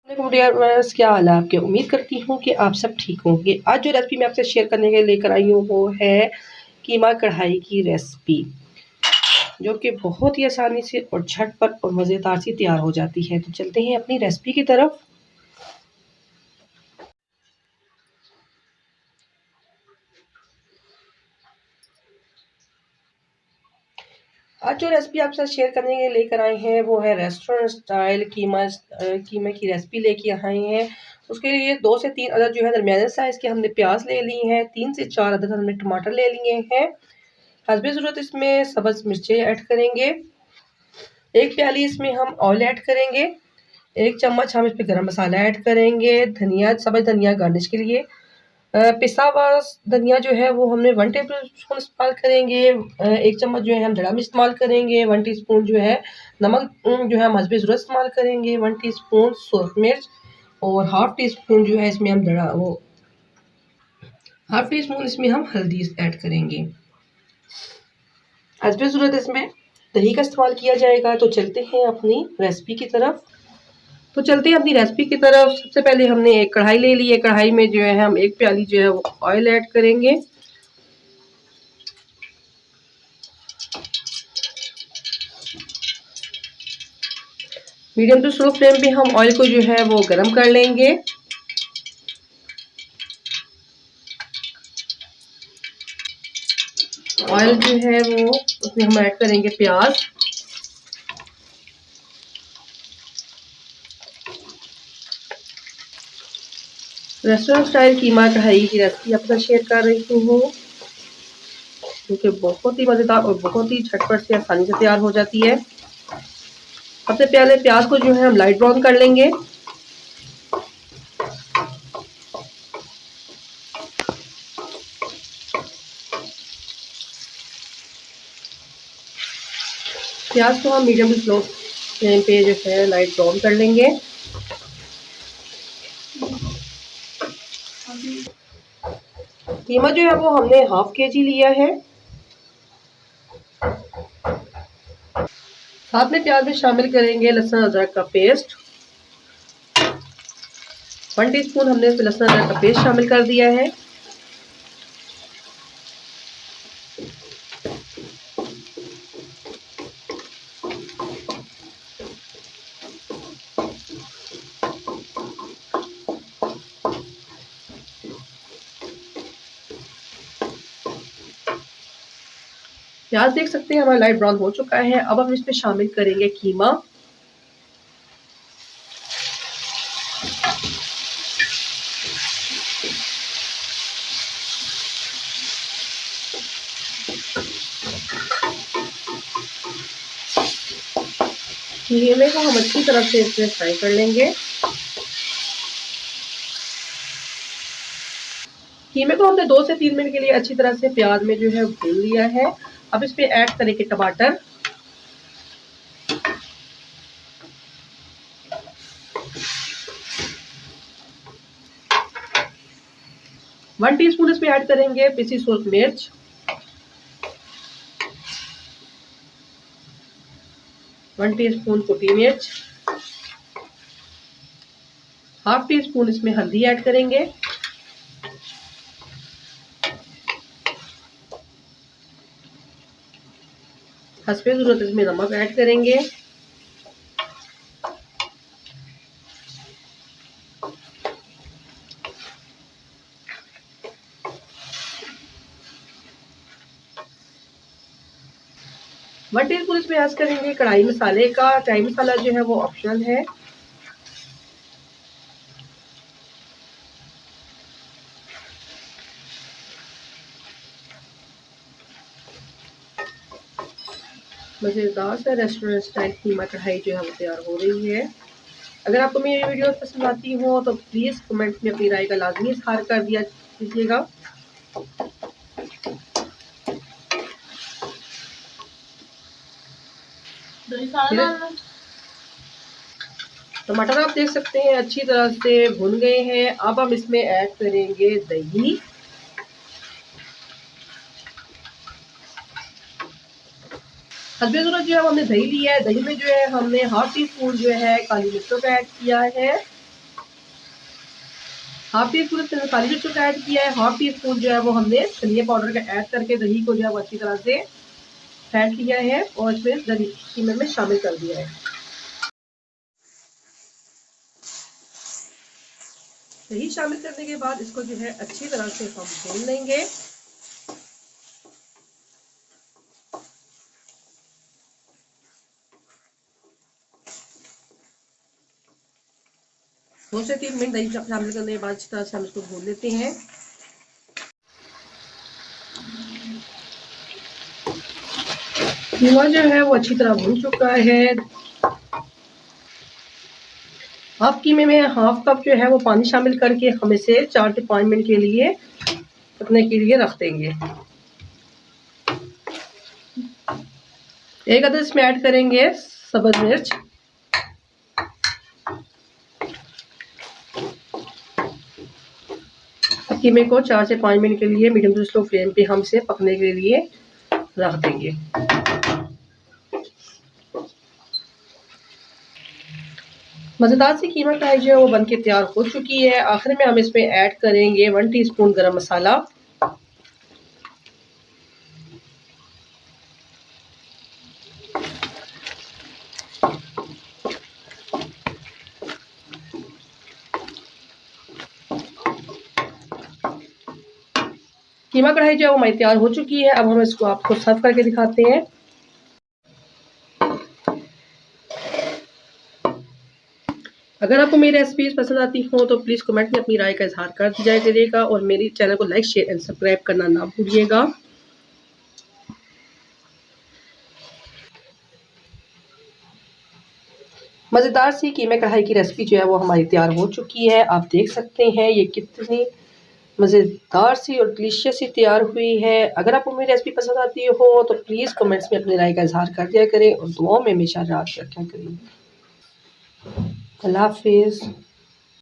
Dear viewers, क्या हाल है आपके। उम्मीद करती हूँ कि आप सब ठीक होंगे। आज जो रेसिपी मैं आपसे शेयर करने के लिए लेकर आई हूँ वो है कीमा कढ़ाई की रेसिपी, जो कि बहुत ही आसानी से और झटपट और मज़ेदार सी तैयार हो जाती है। तो चलते हैं अपनी रेसिपी की तरफ। आज जो रेसिपी आपसे शेयर करने के लिए लेकर आए हैं वो है रेस्टोरेंट स्टाइल कीमे की रेसिपी लेके आए हैं। उसके लिए 2 से 3 अदद जो है दरमियाने साइज़ के हमने प्याज ले ली हैं। 3 से 4 अदद हमने टमाटर ले लिए हैं। हस्बे ज़रूरत इसमें सब्ज़ मिर्चें ऐड करेंगे। 1 प्याली इसमें हम ऑयल ऐड करेंगे। 1 चम्मच हम इसमें गरम मसाला ऐड करेंगे। धनिया, सब्ज़ धनिया गार्निश के लिए। पिसा हुआ धनिया जो है वो हमने 1 टेबल स्पून इस्तेमाल करेंगे। 1 चम्मच जो है हम धड़ा मिर्च इस्तेमाल करेंगे। 1 टीस्पून जो है नमक जो है हम हस्बे ज़रूरत इस्तेमाल करेंगे। 1 टीस्पून सूरख मिर्च और हाफ़ टी स्पून जो है इसमें हम हाफ़ टी स्पून इसमें हम हल्दी ऐड करेंगे। हस्बे ज़रूरत इसमें दही का इस्तेमाल किया जाएगा। तो चलते हैं अपनी रेसिपी की तरफ। सबसे पहले हमने एक कढ़ाई ले ली है। कढ़ाई में जो है हम 1 प्याली जो है वो ऑयल ऐड करेंगे। मीडियम टू स्लो फ्लेम पे हम ऑयल को जो है वो गरम कर लेंगे। ऑयल जो है वो उसमें हम ऐड करेंगे प्याज। रेस्टोरेंट स्टाइल कीमा कढ़ाई की रेसिपी आपके साथ शेयर कर रही हूँ, जो कि बहुत ही मज़ेदार और बहुत ही झटपट से आसानी से तैयार हो जाती है। सबसे पहले प्याज को जो है हम लाइट ब्राउन कर लेंगे। प्याज को हम मीडियम टू स्लो फ्लेम पे जो है लाइट ब्राउन कर लेंगे। कीमा जो है वो हमने हाफ केजी लिया है। साथ में प्याज में शामिल करेंगे लहसुन अदरक का पेस्ट। 1 टीस्पून हमने इसमें लहसुन अदरक का पेस्ट शामिल कर दिया है। प्याज देख सकते हैं हमारा लाइट ब्राउन हो चुका है। अब हम इसमें शामिल करेंगे कीमा। कीमे को हम अच्छी तरह से इसमें फ्राई कर लेंगे। कीमे को हमने 2 से 3 मिनट के लिए अच्छी तरह से प्याज में जो है भून लिया है। अब इसमें ऐड करेंगे टमाटर। वन टीस्पून इसमें ऐड करेंगे पिसी सूरख मिर्च। 1 टीस्पून कुटी मिर्च। हाफ टी स्पून इसमें हल्दी ऐड करेंगे। हस्बे ज़रूरत इसमें नमक ऐड करेंगे। वन टीस्पून इसमें ऐड करेंगे कढ़ाई मसाले का। कढ़ाई मसाला जो है वो ऑप्शनल है। मज़ेदार सा रेस्टोरेंट स्टाइल कीमा कढ़ाई जो है वो तैयार हो रही है। अगर आपको मेरी वीडियोस पसंद आती हो तो प्लीज़ कमेंट्स में अपनी राय का लाजमी इज़हार कर दिया कीजिएगा। टमाटर आप देख सकते हैं अच्छी तरह से भुन गए हैं। अब हम इसमें ऐड करेंगे दही। हस्बे ज़रूरत जो है हमने दही लिया है। दही में जो है हमने हाफ टी स्पून जो है काली मिर्चों का ऐड किया है। हाफ टी स्पून काली मिर्च का ऐड किया है, हाफ टी स्पून जो है वो हमने धनिया पाउडर का ऐड करके दही को जो है वो अच्छी तरह से फेंट लिया है और इसमें कीमे में शामिल कर दिया है। दही शामिल करने के बाद इसको जो है अच्छी तरह से हम भून लेंगे। दो से 3 मिनट दही शामिल करने के बाद अच्छी तरह से हम इसको भून लेते हैं। कीमा जो है वो अच्छी तरह भून चुका है। हाफ कीमे में हाफ कप जो है वो पानी शामिल करके हम इसे 4 से 5 मिनट के लिए पकने के लिए रख देंगे। एक अदर इसमें ऐड करेंगे सब्ज मिर्च, कीमे को 4 से 5 मिनट के लिए मीडियम टू स्लो फ्लेम पे हम इसे पकने के लिए रख देंगे। मज़ेदार सी कीमा कढ़ाई जो है वो बनके तैयार हो चुकी है। आखिर में हम इसमें ऐड करेंगे 1 टीस्पून गरम मसाला, कीमा कढ़ाई जो है वो हमारी तैयार हो चुकी है। अब हम इसको आपको सर्व करके दिखाते हैं। अगर आपको मेरी रेसिपीज पसंद आती हो तो प्लीज़ कमेंट में अपनी राय का इजहार कर दिया करिएगा और मेरी चैनल को लाइक शेयर एंड सब्सक्राइब करना ना भूलिएगा। मज़ेदार सी कीमा कढ़ाई की रेसिपी जो है वो हमारी तैयार हो चुकी है। आप देख सकते हैं ये कितनी मज़ेदार सी और डिलीशियस सी तैयार हुई है। अगर आपको मेरी रेसिपी पसंद आती हो तो प्लीज़ कमेंट्स में अपनी राय का इजहार कर दिया करें और दुआओं में हमेशा याद रखा करें। अल्लाह हाफिज़।